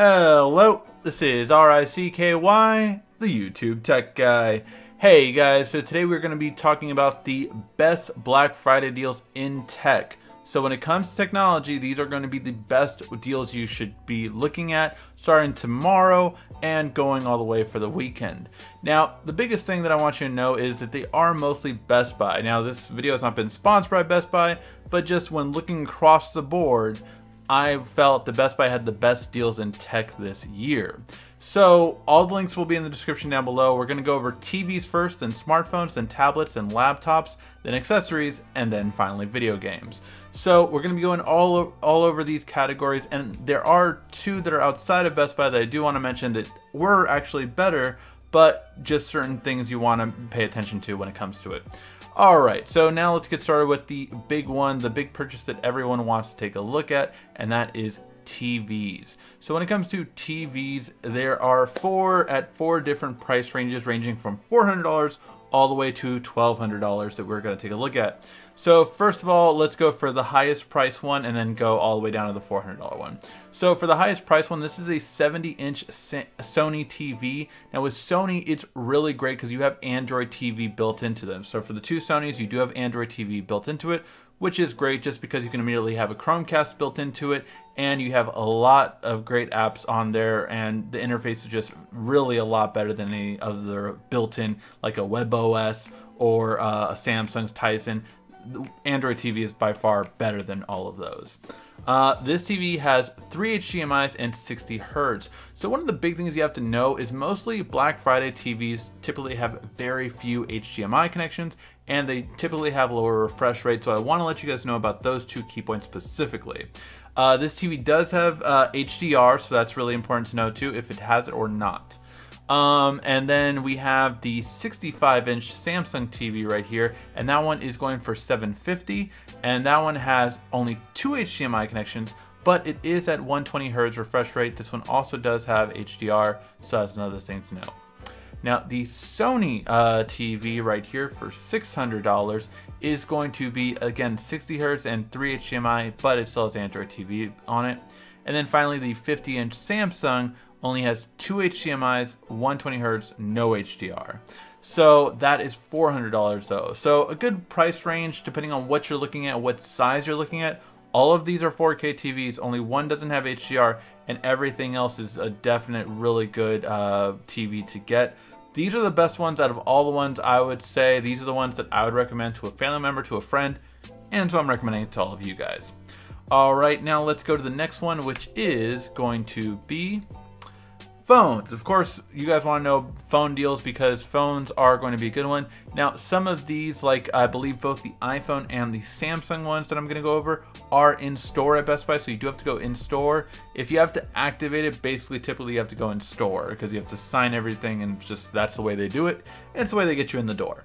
Hello, this is RICKY, the YouTube Tech Guy. Hey guys, so today we're going to be talking about the best Black Friday deals in tech. So when it comes to technology, these are going to be the best deals you should be looking at starting tomorrow and going all the way for the weekend. Now, the biggest thing that I want you to know is that they are mostly Best Buy. Now, this video has not been sponsored by Best Buy, but just when looking across the board, I felt the Best Buy had the best deals in tech this year. So all the links will be in the description down below. We're going to go over TVs first, then smartphones, then tablets, then laptops, then accessories, and then finally video games. So we're going to be going all over these categories, and there are two that are outside of Best Buy that I do want to mention that were actually better, but just certain things you want to pay attention to when it comes to it. Alright, so now let's get started with the big one, the big purchase that everyone wants to take a look at, and that is TVs. So when it comes to TVs, there are four different price ranges ranging from $400 all the way to $1,200 that we're going to take a look at. So first of all, let's go for the highest price one and then go all the way down to the $400 one. So for the highest price one, this is a 70-inch Sony TV. Now with Sony, it's really great because you have Android TV built into them. So for the two Sonys, you do have Android TV built into it, which is great just because you can immediately have a Chromecast built into it, and you have a lot of great apps on there, and the interface is just really a lot better than any other built-in, like a WebOS or a Samsung's Tizen. The Android TV is by far better than all of those. This TV has 3 HDMIs and 60 Hz. So one of the big things you have to know is mostly Black Friday TVs typically have very few HDMI connections, and they typically have lower refresh rate. So I want to let you guys know about those two key points specifically. This TV does have HDR, so that's really important to know too, if it has it or not. And then we have the 65-inch Samsung TV right here, and that one is going for $750, and that one has only 2 HDMI connections, but it is at 120 Hz refresh rate. This one also does have HDR, so that's another thing to know. Now, the Sony TV right here for $600 is going to be, again, 60 Hz and 3 HDMI, but it still has Android TV on it. And then finally, the 50-inch Samsung only has 2 HDMIs, 120 Hz, no HDR. So that is $400 though. So a good price range depending on what you're looking at, what size you're looking at. All of these are 4K TVs, only one doesn't have HDR, and everything else is a definite really good TV to get. These are the best ones out of all the ones. I would say these are the ones that I would recommend to a family member, to a friend, and so I'm recommending it to all of you guys. All right, now let's go to the next one, which is going to be phones. Of course, you guys want to know phone deals because phones are going to be a good one. Now, some of these, like I believe both the iPhone and the Samsung ones that I'm going to go over, are in store at Best Buy, so you do have to go in store. If you have to activate it, basically typically you have to go in store because you have to sign everything, and just that's the way they do it, and it's the way they get you in the door.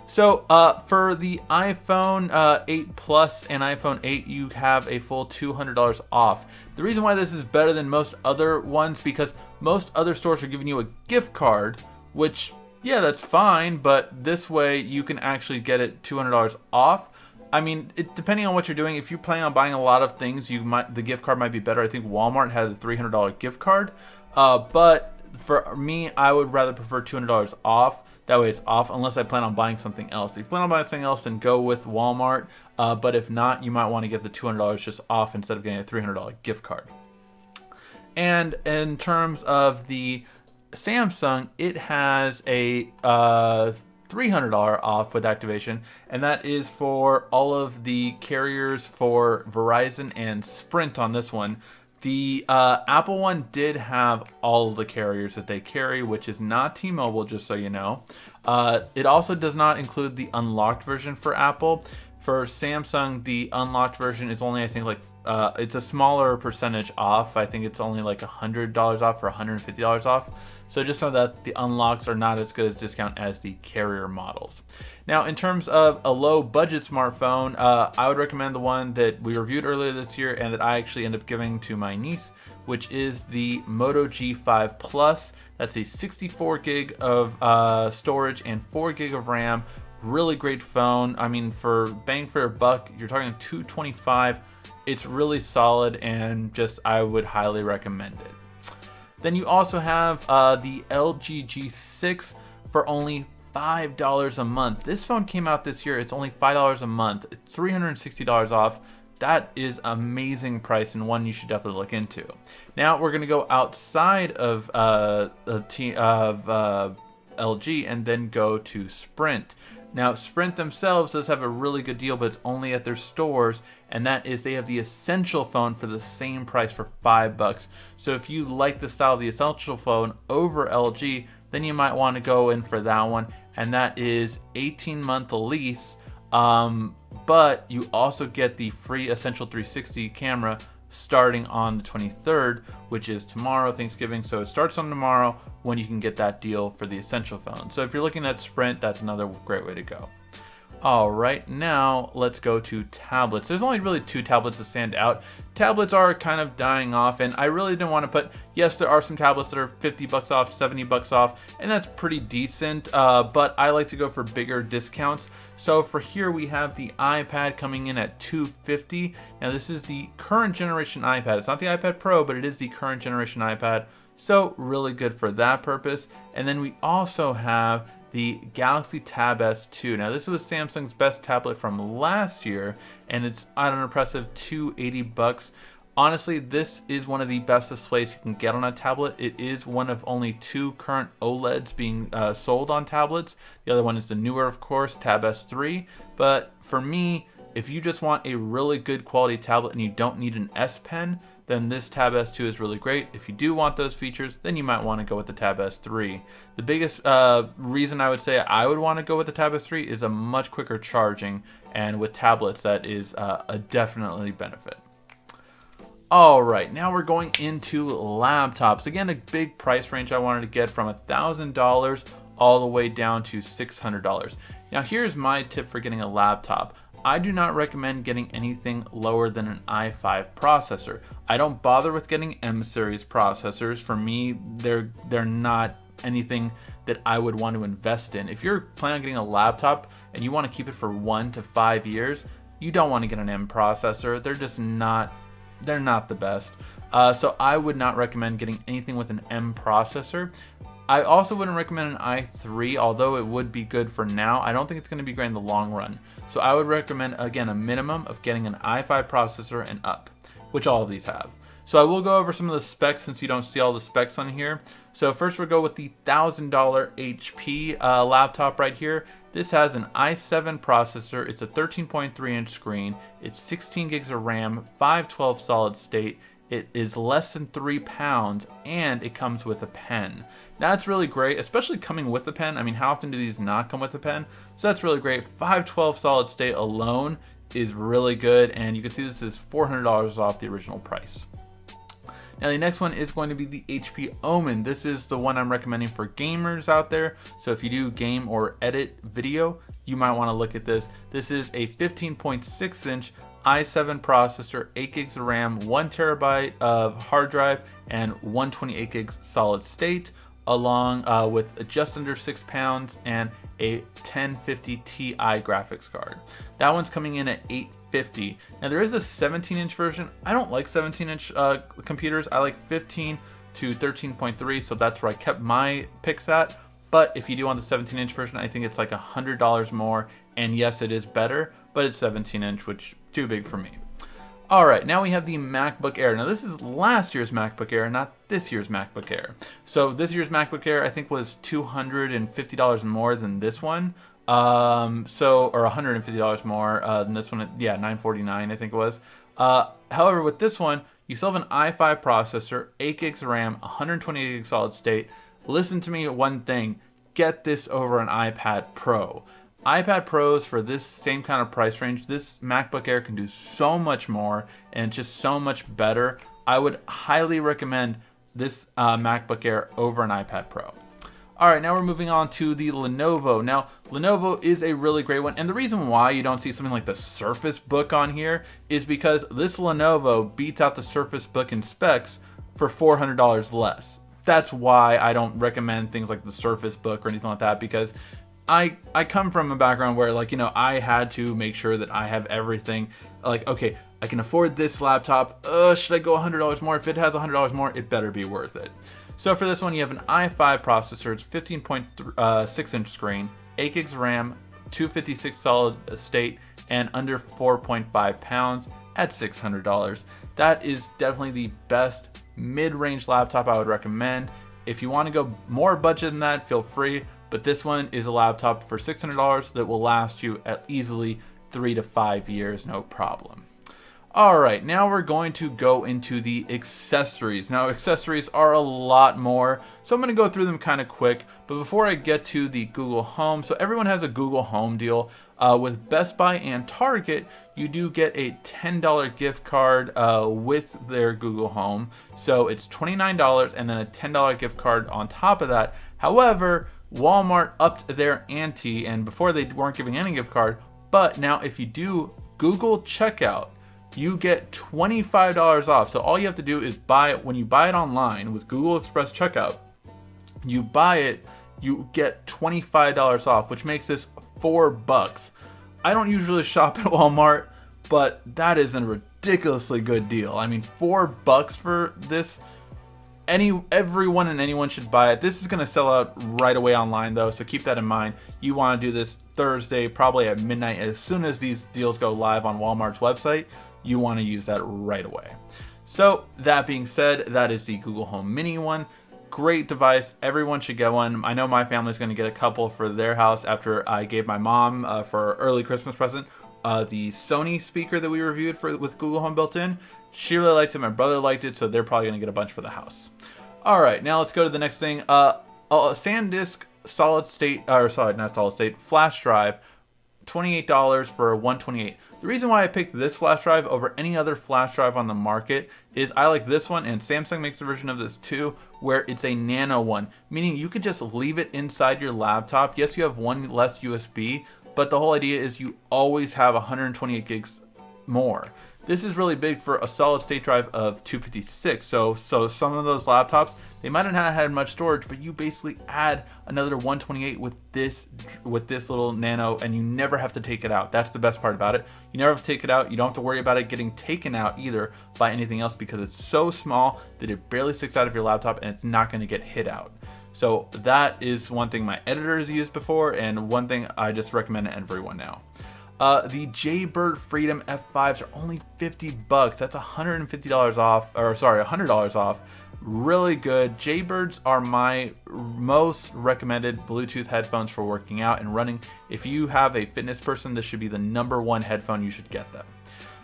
So for the iPhone 8 Plus and iPhone 8, you have a full $200 off. The reason why this is better than most other ones, because most other stores are giving you a gift card, which, yeah, that's fine, but this way you can actually get it $200 off. I mean, depending on what you're doing, if you're planning on buying a lot of things, the gift card might be better. I think Walmart had a $300 gift card, but for me, I would rather prefer $200 off. That way it's off unless I plan on buying something else. If you plan on buying something else, then go with Walmart. But if not, you might want to get the $200 just off instead of getting a $300 gift card. And in terms of the Samsung, it has a $300 off with activation, and that is for all of the carriers for Verizon and Sprint on this one. The Apple one did have all of the carriers that they carry, which is not T-Mobile, just so you know. It also does not include the unlocked version for Apple. For Samsung, the unlocked version is only, I think, like, it's a smaller percentage off. I think it's only like $100 off or $150 off. So just know that the unlocks are not as good as discount as the carrier models. Now, in terms of a low budget smartphone, I would recommend the one that we reviewed earlier this year and that I actually ended up giving to my niece, which is the Moto G5 Plus. That's a 64 gig of storage and 4 gig of RAM. Really great phone. I mean, for bang for your buck, you're talking $225. It's really solid, and just I would highly recommend it. Then you also have the LG G6 for only $5 a month. This phone came out this year. It's only $5 a month. It's $360 off. That is amazing price, and one you should definitely look into. Now we're gonna go outside of LG and then go to Sprint. Now Sprint themselves does have a really good deal, but it's only at their stores, and that is they have the Essential phone for the same price for $5. So if you like the style of the Essential phone over LG, then you might want to go in for that one, and that is 18-month lease. But you also get the free Essential 360 camera starting on the 23rd, which is tomorrow, Thanksgiving. So it starts on tomorrow when you can get that deal for the Essential phone. So if you're looking at Sprint, that's another great way to go. All right, now let's go to tablets. There's only really two tablets that stand out. Tablets are kind of dying off, and I really didn't want to put, yes, there are some tablets that are 50 bucks off, 70 bucks off, and that's pretty decent, but I like to go for bigger discounts. So for here, we have the iPad coming in at $250. Now this is the current generation iPad. It's not the iPad Pro, but it is the current generation iPad. So really good for that purpose. And then we also have the Galaxy Tab S2. Now this was Samsung's best tablet from last year, and it's at an impressive $280. Honestly, this is one of the best displays you can get on a tablet. It is one of only two current OLEDs being sold on tablets. The other one is the newer, of course, Tab S3. But for me, if you just want a really good quality tablet and you don't need an S Pen, then this Tab S2 is really great. If you do want those features, then you might want to go with the Tab S3. The biggest reason I would say I would want to go with the Tab S3 is a much quicker charging, and with tablets that is a definitely benefit. All right, now we're going into laptops. Again, a big price range I wanted to get from $1,000 all the way down to $600. Now here's my tip for getting a laptop. I do not recommend getting anything lower than an i5 processor. I don't bother with getting M series processors. For me, they're not anything that I would want to invest in. If you're planning on getting a laptop and you want to keep it for 1 to 5 years, you don't want to get an M processor. They're just not, they're not the best. So I would not recommend getting anything with an M processor. I also wouldn't recommend an i3, although it would be good for now. I don't think it's going to be great in the long run. So I would recommend, again, a minimum of getting an i5 processor and up, which all of these have. So I will go over some of the specs since you don't see all the specs on here. So first we'll go with the $1,000 HP laptop right here. This has an i7 processor. It's a 13.3-inch screen. It's 16 gigs of RAM, 512 solid state. It is less than 3 pounds, and it comes with a pen. Now that's really great, especially coming with a pen. I mean, how often do these not come with a pen? So that's really great. 512 solid state alone is really good, and you can see this is $400 off the original price. Now the next one is going to be the HP Omen. This is the one I'm recommending for gamers out there. So if you do game or edit video, you might want to look at this. This is a 15.6-inch i7 processor, 8 gigs of RAM, 1 terabyte of hard drive, and 128 gigs solid state, along with just under 6 pounds and a 1050 Ti graphics card. That one's coming in at $850. Now there is a 17-inch version. I don't like 17-inch computers. I like 15 to 13.3, so that's where I kept my picks at. But if you do want the 17-inch version, I think it's like $100 more. And yes, it is better, but it's 17-inch, which too big for me. All right, now we have the MacBook Air. Now this is last year's MacBook Air, not this year's MacBook Air. So this year's MacBook Air, I think, was $250 more than this one. Or $150 more than this one. Yeah, $949, I think it was. However, with this one, you still have an i5 processor, 8 gigs of RAM, 128 gigs solid state. Listen to me at one thing, get this over an iPad Pro. iPad Pros for this same kind of price range, this MacBook Air can do so much more and just so much better. I would highly recommend this MacBook Air over an iPad Pro. All right, now we're moving on to the Lenovo. Now, Lenovo is a really great one, and the reason why you don't see something like the Surface Book on here is because this Lenovo beats out the Surface Book in specs for $400 less. That's why I don't recommend things like the Surface Book or anything like that, because I come from a background where, like, you know, I had to make sure that I have everything. Like, okay, I can afford this laptop. Should I go $100 more? If it has $100 more, it better be worth it. So for this one, you have an i5 processor, it's 15.6 inch screen, 8 gigs RAM, 256 solid state, and under 4.5 pounds at $600. That is definitely the best mid-range laptop I would recommend. If you want to go more budget than that, feel free, but this one is a laptop for $600 that will last you at easily 3 to 5 years, no problem. Alright, now we're going to go into the accessories. Now, accessories are a lot more, so I'm going to go through them kind of quick. But before I get to the Google Home, so everyone has a Google Home deal. With Best Buy and Target, you do get a $10 gift card with their Google Home. So it's $29 and then a $10 gift card on top of that. However, Walmart upped their ante, and before they weren't giving any gift card. But now if you do Google checkout, you get $25 off. So all you have to do is buy it. When you buy it online with Google Express checkout, you buy it, you get $25 off, which makes this $4. I don't usually shop at Walmart, but that is a ridiculously good deal. I mean, $4 for this. Everyone and anyone should buy it. This is going to sell out right away online though, so keep that in mind. You want to do this Thursday, probably at midnight. As soon as these deals go live on Walmart's website, you want to use that right away. So that being said, that is the Google Home Mini one. Great device. Everyone should get one. I know my family's going to get a couple for their house after I gave my mom for her early Christmas present the Sony speaker that we reviewed with Google Home built in. She really liked it. My brother liked it, so they're probably going to get a bunch for the house. All right, now let's go to the next thing. A SanDisk solid state, or sorry, not solid state, flash drive, $28 for a 128. The reason why I picked this flash drive over any other flash drive on the market is I like this one, and Samsung makes a version of this too, where it's a nano one, meaning you could just leave it inside your laptop. Yes, you have one less USB, but the whole idea is you always have 128 gigs more. This is really big for a solid state drive of 256. So some of those laptops, they might not have had much storage, but you basically add another 128 with this little nano, and you never have to take it out. That's the best part about it. You never have to take it out. You don't have to worry about it getting taken out either by anything else, because it's so small that it barely sticks out of your laptop and it's not going to get hit out. So that is one thing my editors used before, and one thing I just recommend to everyone now. The Jaybird Freedom F5s are only $50. That's $150 off, or sorry, $100 off. Really good. Jaybirds are my most recommended Bluetooth headphones for working out and running. If you have a fitness person, this should be the #1 headphone. You should get them.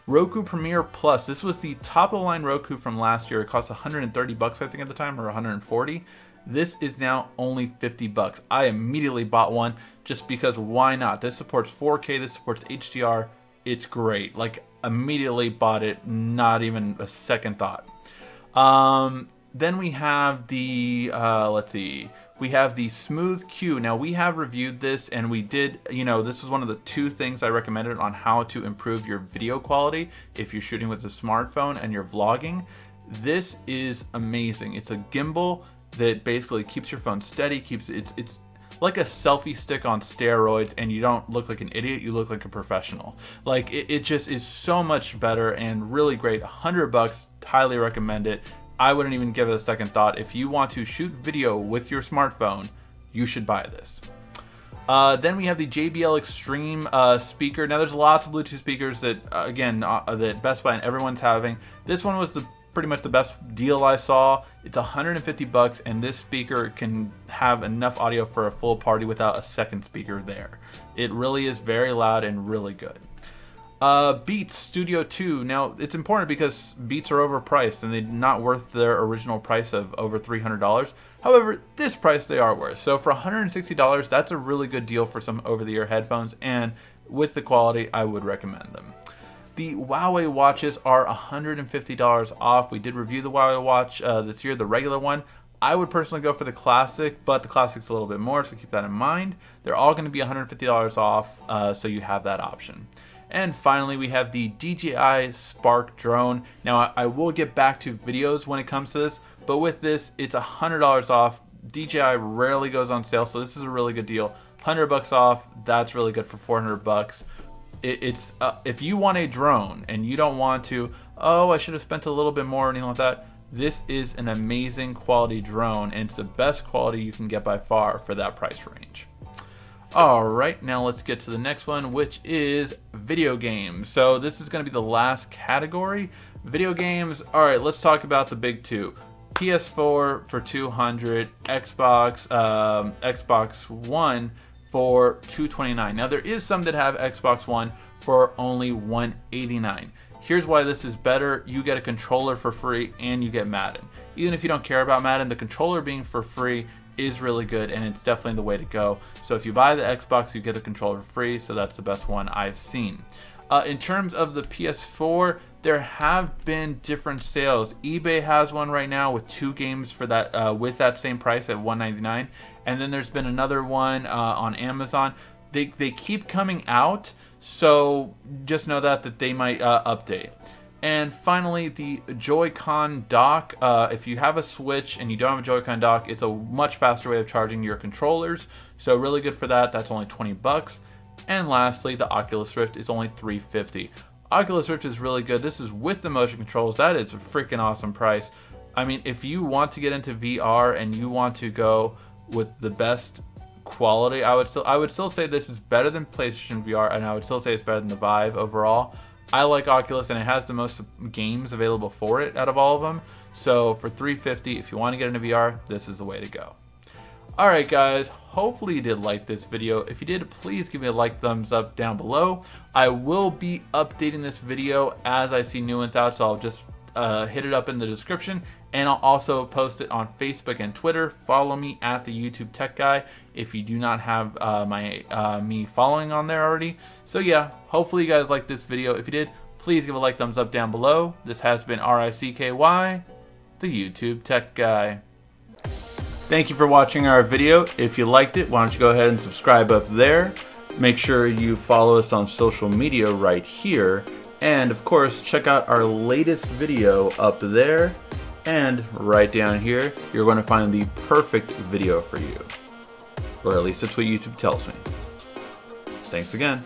Roku Premiere Plus. This was the top of the line Roku from last year. It cost $130, I think, at the time, or 140. This is now only $50. I immediately bought one just because why not? This supports 4K, this supports HDR. It's great. Like, immediately bought it, not even a second thought. Then we have the, let's see, we have the Smooth Q. Now, we have reviewed this, and we did, you know, this was one of the 2 things I recommended on how to improve your video quality if you're shooting with a smartphone and you're vlogging. This is amazing. It's a gimbal that basically keeps your phone steady, it's like a selfie stick on steroids, and you don't look like an idiot, you look like a professional. Like, it just is so much better and really great. $100, highly recommend it. I wouldn't even give it a second thought. If you want to shoot video with your smartphone, you should buy this. Then we have the JBL Extreme speaker. Now, there's lots of Bluetooth speakers that, again, that Best Buy and everyone's having. This one was pretty much the best deal I saw. It's $150, and this speaker can have enough audio for a full party without a second speaker there. It really is very loud and really good. Beats Studio 2. Now, it's important because Beats are overpriced and they're not worth their original price of over $300. However, this price they are worth. So for $160, that's a really good deal for some over-the-ear headphones, and with the quality, I would recommend them. The Huawei watches are $150 off. We did review the Huawei watch this year, the regular one. I would personally go for the Classic, but the Classic's a little bit more, so keep that in mind. They're all going to be $150 off, so you have that option. And finally, we have the DJI Spark drone. Now, I will get back to videos when it comes to this, but with this, it's $100 off. DJI rarely goes on sale, so this is a really good deal. $100 off, that's really good for $400. If you want a drone and you don't want to, oh, I should have spent a little bit more or anything like that, this is an amazing quality drone, and it's the best quality you can get by far for that price range. Alright, now let's get to the next one, which is video games. So this is going to be the last category. Video games. Alright, let's talk about the big two. PS4 for $200, Xbox One for $229. Now there is some that have Xbox One for only $189. Here's why this is better. You get a controller for free and you get Madden. Even if you don't care about Madden, the controller being for free is really good, and it's definitely the way to go. So if you buy the Xbox, you get a controller for free, so that's the best one I've seen. In terms of the PS4, there have been different sales. eBay has one right now with 2 games for that with that same price at $199, and then there's been another one on Amazon. They keep coming out, so just know that they might update. And finally, the Joy-Con dock. If you have a Switch and you don't have a Joy-Con dock, it's a much faster way of charging your controllers. So really good for that. That's only 20 bucks. And lastly, the Oculus Rift is only $350. Oculus Rift is really good. This is with the motion controls. That is a freaking awesome price. I mean, if you want to get into VR and you want to go with the best quality, I would still say this is better than PlayStation VR, and I would still say it's better than the Vive overall. I like Oculus, and it has the most games available for it out of all of them. So for $350, if you want to get into VR, this is the way to go. Alright guys, hopefully you did like this video. If you did, please give me a like, thumbs up down below. I will be updating this video as I see new ones out, so I'll just hit it up in the description, and I'll also post it on Facebook and Twitter. Follow me at the YouTube Tech Guy if you do not have me following on there already. So yeah, hopefully you guys liked this video. If you did, please give a like, thumbs up down below. This has been RICKY, the YouTube Tech Guy. Thank you for watching our video. If you liked it, why don't you go ahead and subscribe up there. Make sure you follow us on social media right here. And of course, check out our latest video up there. And right down here, you're going to find the perfect video for you. Or at least that's what YouTube tells me. Thanks again.